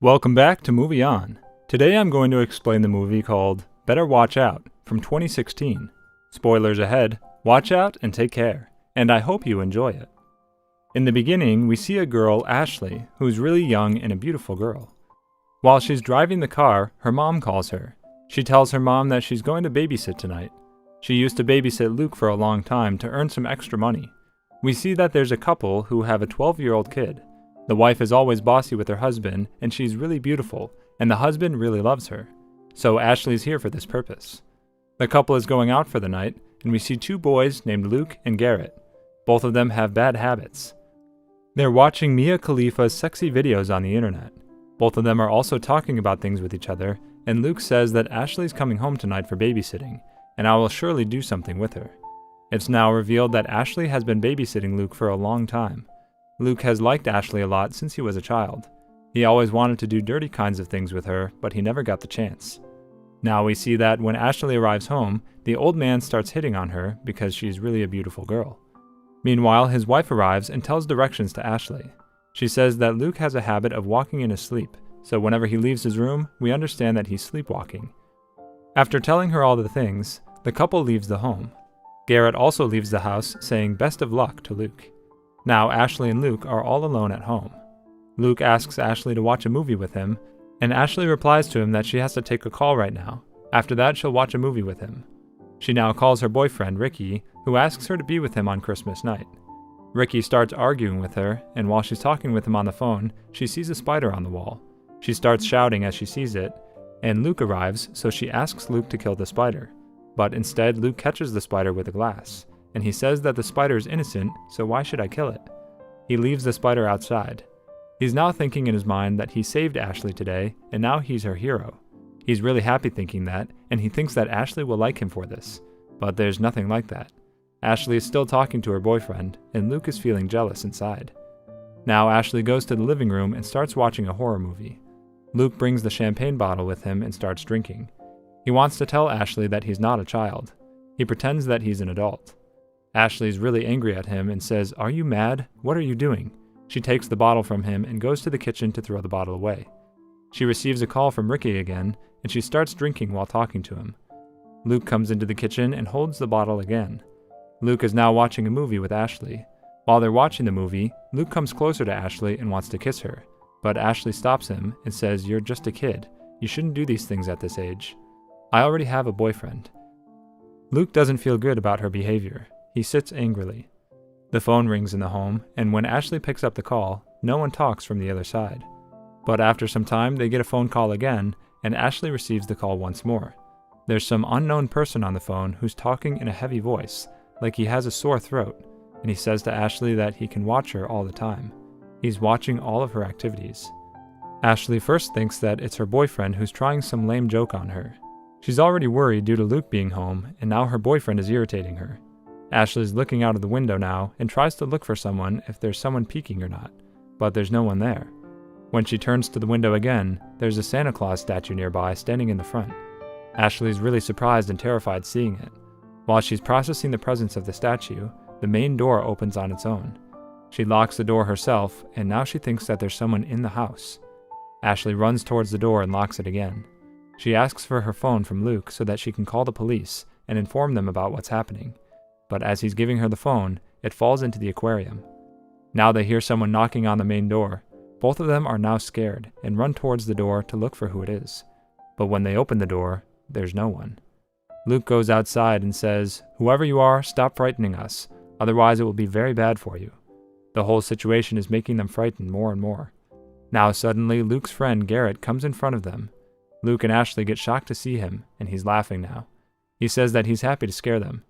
Welcome back to Movie On. Today I'm going to explain the movie called Better Watch Out from 2016. Spoilers ahead, watch out and take care, and I hope you enjoy it. In the beginning, we see a girl, Ashley, who's really young and a beautiful girl. While she's driving the car, her mom calls her. She tells her mom that she's going to babysit tonight. She used to babysit Luke for a long time to earn some extra money. We see that there's a couple who have a 12-year-old kid. The wife is always bossy with her husband, and she's really beautiful, and the husband really loves her. So Ashley's here for this purpose. The couple is going out for the night, and we see two boys named Luke and Garrett. Both of them have bad habits. They're watching Mia Khalifa's sexy videos on the internet. Both of them are also talking about things with each other, and Luke says that Ashley's coming home tonight for babysitting, and I will surely do something with her. It's now revealed that Ashley has been babysitting Luke for a long time. Luke has liked Ashley a lot since he was a child. He always wanted to do dirty kinds of things with her, but he never got the chance. Now we see that when Ashley arrives home, the old man starts hitting on her because she's really a beautiful girl. Meanwhile, his wife arrives and tells directions to Ashley. She says that Luke has a habit of walking in his sleep, so whenever he leaves his room, we understand that he's sleepwalking. After telling her all the things, the couple leaves the home. Garrett also leaves the house, saying best of luck to Luke. Now Ashley and Luke are all alone at home. Luke asks Ashley to watch a movie with him, and Ashley replies to him that she has to take a call right now. After that, she'll watch a movie with him. She now calls her boyfriend, Ricky, who asks her to be with him on Christmas night. Ricky starts arguing with her, and while she's talking with him on the phone, she sees a spider on the wall. She starts shouting as she sees it, and Luke arrives, so she asks Luke to kill the spider. But instead, Luke catches the spider with a glass, and he says that the spider is innocent, so why should I kill it? He leaves the spider outside. He's now thinking in his mind that he saved Ashley today, and now he's her hero. He's really happy thinking that, and he thinks that Ashley will like him for this. But there's nothing like that. Ashley is still talking to her boyfriend, and Luke is feeling jealous inside. Now Ashley goes to the living room and starts watching a horror movie. Luke brings the champagne bottle with him and starts drinking. He wants to tell Ashley that he's not a child. He pretends that he's an adult. Ashley's really angry at him and says, "Are you mad? What are you doing?" She takes the bottle from him and goes to the kitchen to throw the bottle away. She receives a call from Ricky again, and she starts drinking while talking to him. Luke comes into the kitchen and holds the bottle again. Luke is now watching a movie with Ashley. While they're watching the movie, Luke comes closer to Ashley and wants to kiss her, but Ashley stops him and says, "You're just a kid. You shouldn't do these things at this age. I already have a boyfriend." Luke doesn't feel good about her behavior. He sits angrily. The phone rings in the home, and when Ashley picks up the call, no one talks from the other side. But after some time, they get a phone call again, and Ashley receives the call once more. There's some unknown person on the phone who's talking in a heavy voice, like he has a sore throat, and he says to Ashley that he can watch her all the time. He's watching all of her activities. Ashley first thinks that it's her boyfriend who's trying some lame joke on her. She's already worried due to Luke being home, and now her boyfriend is irritating her. Ashley's looking out of the window now and tries to look for someone if there's someone peeking or not, but there's no one there. When she turns to the window again, there's a Santa Claus statue nearby standing in the front. Ashley's really surprised and terrified seeing it. While she's processing the presence of the statue, the main door opens on its own. She locks the door herself, and now she thinks that there's someone in the house. Ashley runs towards the door and locks it again. She asks for her phone from Luke so that she can call the police and inform them about what's happening. But as he's giving her the phone, it falls into the aquarium. Now they hear someone knocking on the main door. Both of them are now scared and run towards the door to look for who it is. But when they open the door, there's no one. Luke goes outside and says, "Whoever you are, stop frightening us. Otherwise it will be very bad for you." The whole situation is making them frightened more and more. Now suddenly Luke's friend Garrett comes in front of them. Luke and Ashley get shocked to see him, and he's laughing now. He says that he's happy to scare them.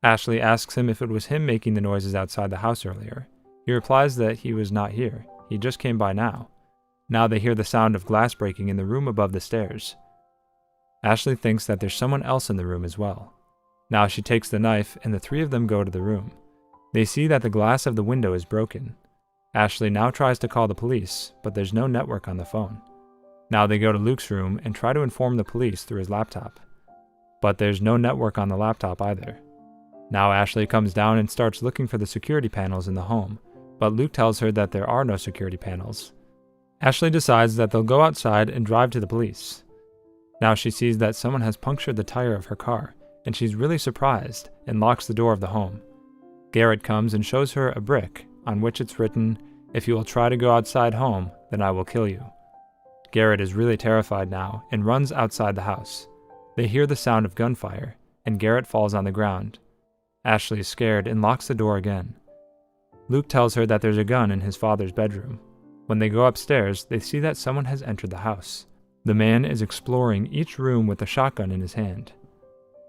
Ashley asks him if it was him making the noises outside the house earlier. He replies that he was not here. He just came by now. Now they hear the sound of glass breaking in the room above the stairs. Ashley thinks that there's someone else in the room as well. Now she takes the knife, and the three of them go to the room. They see that the glass of the window is broken. Ashley now tries to call the police, but there's no network on the phone. Now they go to Luke's room and try to inform the police through his laptop. But there's no network on the laptop either. Now Ashley comes down and starts looking for the security panels in the home, but Luke tells her that there are no security panels. Ashley decides that they'll go outside and drive to the police. Now she sees that someone has punctured the tire of her car, and she's really surprised and locks the door of the home. Garrett comes and shows her a brick on which it's written, "If you will try to go outside home, then I will kill you." Garrett is really terrified now and runs outside the house. They hear the sound of gunfire, and Garrett falls on the ground. Ashley is scared and locks the door again. Luke tells her that there's a gun in his father's bedroom. When they go upstairs, they see that someone has entered the house. The man is exploring each room with a shotgun in his hand.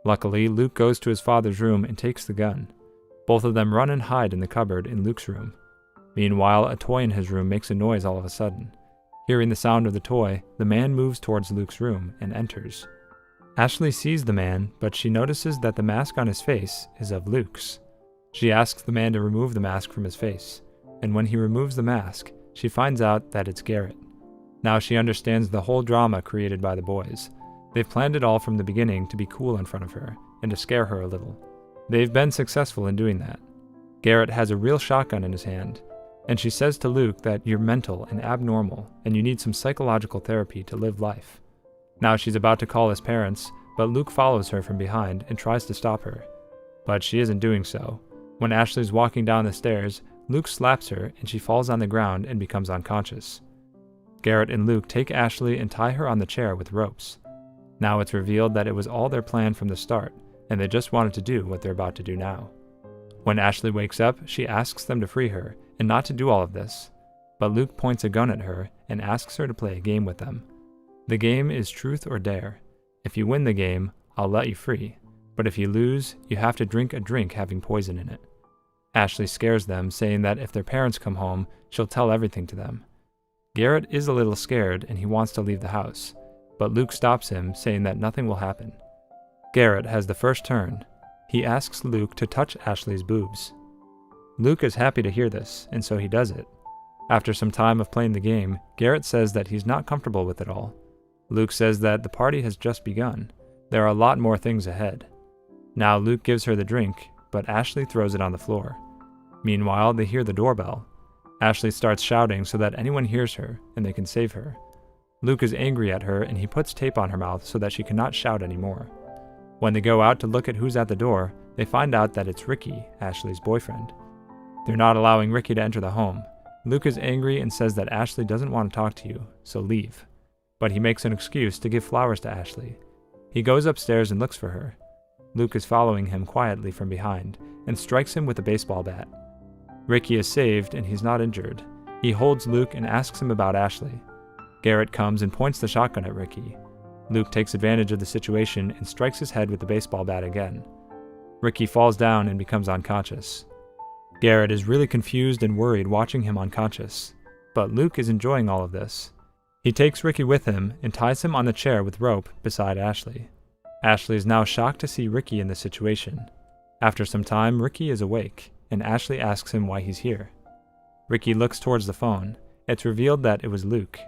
Luckily, Luke goes to his father's room and takes the gun. Both of them run and hide in the cupboard in Luke's room. Meanwhile, a toy in his room makes a noise all of a sudden. Hearing the sound of the toy, the man moves towards Luke's room and enters. Ashley sees the man, but she notices that the mask on his face is of Luke's. She asks the man to remove the mask from his face, and when he removes the mask, she finds out that it's Garrett. Now she understands the whole drama created by the boys. They've planned it all from the beginning to be cool in front of her, and to scare her a little. They've been successful in doing that. Garrett has a real shotgun in his hand, and she says to Luke that you're mental and abnormal, and you need some psychological therapy to live life. Now she's about to call his parents, but Luke follows her from behind and tries to stop her. But she isn't doing so. When Ashley's walking down the stairs, Luke slaps her and she falls on the ground and becomes unconscious. Garrett and Luke take Ashley and tie her on the chair with ropes. Now it's revealed that it was all their plan from the start, and they just wanted to do what they're about to do now. When Ashley wakes up, she asks them to free her and not to do all of this. But Luke points a gun at her and asks her to play a game with them. The game is truth or dare. If you win the game, I'll let you free. But if you lose, you have to drink a drink having poison in it. Ashley scares them, saying that if their parents come home, she'll tell everything to them. Garrett is a little scared and he wants to leave the house, but Luke stops him, saying that nothing will happen. Garrett has the first turn. He asks Luke to touch Ashley's boobs. Luke is happy to hear this, and so he does it. After some time of playing the game, Garrett says that he's not comfortable with it all. Luke says that the party has just begun. There are a lot more things ahead. Now Luke gives her the drink, but Ashley throws it on the floor. Meanwhile, they hear the doorbell. Ashley starts shouting so that anyone hears her, and they can save her. Luke is angry at her, and he puts tape on her mouth so that she cannot shout anymore. When they go out to look at who's at the door, they find out that it's Ricky, Ashley's boyfriend. They're not allowing Ricky to enter the home. Luke is angry and says that Ashley doesn't want to talk to you, so leave. But he makes an excuse to give flowers to Ashley. He goes upstairs and looks for her. Luke is following him quietly from behind and strikes him with a baseball bat. Ricky is saved and he's not injured. He holds Luke and asks him about Ashley. Garrett comes and points the shotgun at Ricky. Luke takes advantage of the situation and strikes his head with the baseball bat again. Ricky falls down and becomes unconscious. Garrett is really confused and worried watching him unconscious, but Luke is enjoying all of this. He takes Ricky with him and ties him on the chair with rope beside Ashley. Ashley is now shocked to see Ricky in this situation. After some time, Ricky is awake, and Ashley asks him why he's here. Ricky looks towards the phone. It's revealed that it was Luke.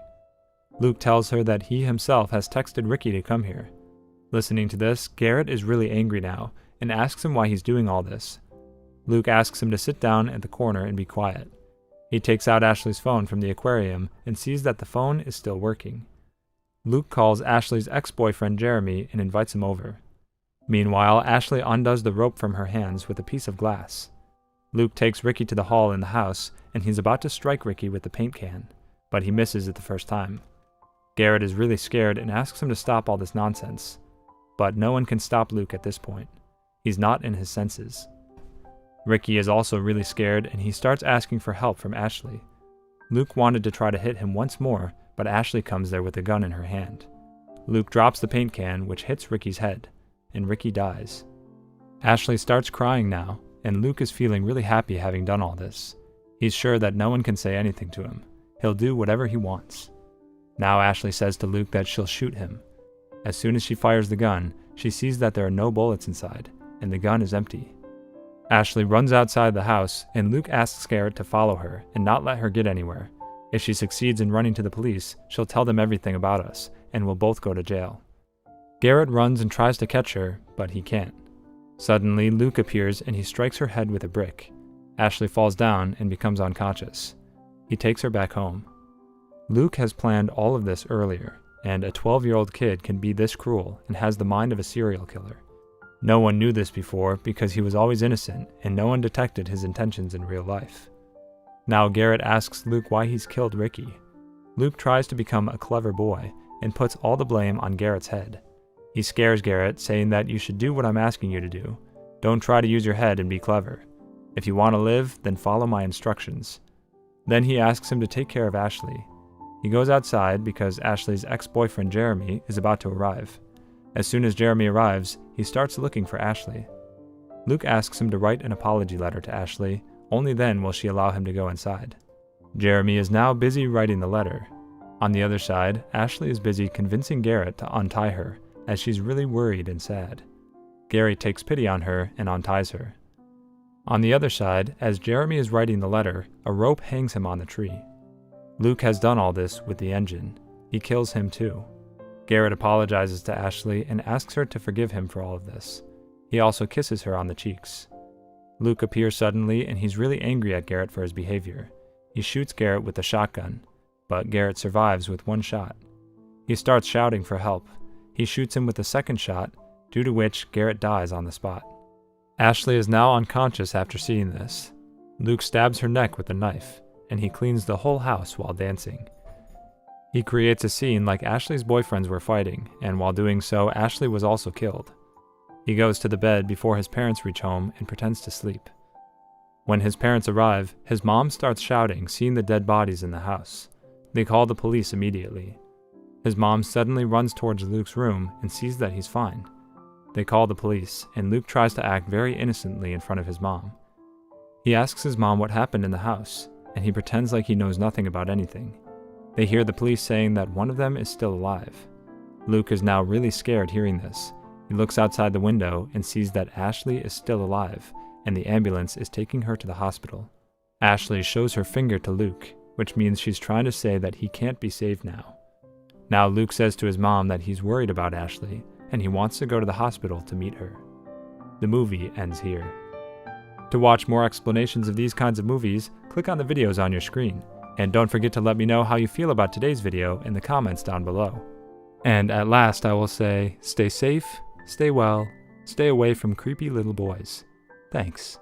Luke tells her that he himself has texted Ricky to come here. Listening to this, Garrett is really angry now and asks him why he's doing all this. Luke asks him to sit down at the corner and be quiet. He takes out Ashley's phone from the aquarium and sees that the phone is still working. Luke calls Ashley's ex-boyfriend Jeremy and invites him over. Meanwhile, Ashley undoes the rope from her hands with a piece of glass. Luke takes Ricky to the hall in the house, and he's about to strike Ricky with the paint can, but he misses it the first time. Garrett is really scared and asks him to stop all this nonsense, but no one can stop Luke at this point. He's not in his senses. Ricky is also really scared, and he starts asking for help from Ashley. Luke wanted to try to hit him once more, but Ashley comes there with a gun in her hand. Luke drops the paint can, which hits Ricky's head, and Ricky dies. Ashley starts crying now, and Luke is feeling really happy having done all this. He's sure that no one can say anything to him. He'll do whatever he wants. Now Ashley says to Luke that she'll shoot him. As soon as she fires the gun, she sees that there are no bullets inside, and the gun is empty. Ashley runs outside the house, and Luke asks Garrett to follow her and not let her get anywhere. If she succeeds in running to the police, she'll tell them everything about us, and we'll both go to jail. Garrett runs and tries to catch her, but he can't. Suddenly, Luke appears and he strikes her head with a brick. Ashley falls down and becomes unconscious. He takes her back home. Luke has planned all of this earlier, and a 12-year-old kid can be this cruel and has the mind of a serial killer. No one knew this before because he was always innocent and no one detected his intentions in real life. Now Garrett asks Luke why he's killed Ricky. Luke tries to become a clever boy and puts all the blame on Garrett's head. He scares Garrett, saying that you should do what I'm asking you to do. Don't try to use your head and be clever. If you want to live, then follow my instructions. Then he asks him to take care of Ashley. He goes outside because Ashley's ex-boyfriend Jeremy is about to arrive. As soon as Jeremy arrives, he starts looking for Ashley. Luke asks him to write an apology letter to Ashley. Only then will she allow him to go inside. Jeremy is now busy writing the letter. On the other side, Ashley is busy convincing Garrett to untie her, as she's really worried and sad. Gary takes pity on her and unties her. On the other side, as Jeremy is writing the letter, a rope hangs him on the tree. Luke has done all this with the engine. He kills him too. Garrett apologizes to Ashley and asks her to forgive him for all of this. He also kisses her on the cheeks. Luke appears suddenly and he's really angry at Garrett for his behavior. He shoots Garrett with a shotgun, but Garrett survives with one shot. He starts shouting for help. He shoots him with a second shot, due to which Garrett dies on the spot. Ashley is now unconscious after seeing this. Luke stabs her neck with a knife, and he cleans the whole house while dancing. He creates a scene like Ashley's boyfriends were fighting, and while doing so, Ashley was also killed. He goes to the bed before his parents reach home and pretends to sleep. When his parents arrive, his mom starts shouting, seeing the dead bodies in the house. They call the police immediately. His mom suddenly runs towards Luke's room and sees that he's fine. They call the police, and Luke tries to act very innocently in front of his mom. He asks his mom what happened in the house, and he pretends like he knows nothing about anything. They hear the police saying that one of them is still alive. Luke is now really scared hearing this. He looks outside the window and sees that Ashley is still alive, and the ambulance is taking her to the hospital. Ashley shows her finger to Luke, which means she's trying to say that he can't be saved now. Now Luke says to his mom that he's worried about Ashley, and he wants to go to the hospital to meet her. The movie ends here. To watch more explanations of these kinds of movies, click on the videos on your screen, and don't forget to let me know how you feel about today's video in the comments down below. And at last I will say, stay safe, stay well, stay away from creepy little boys. Thanks.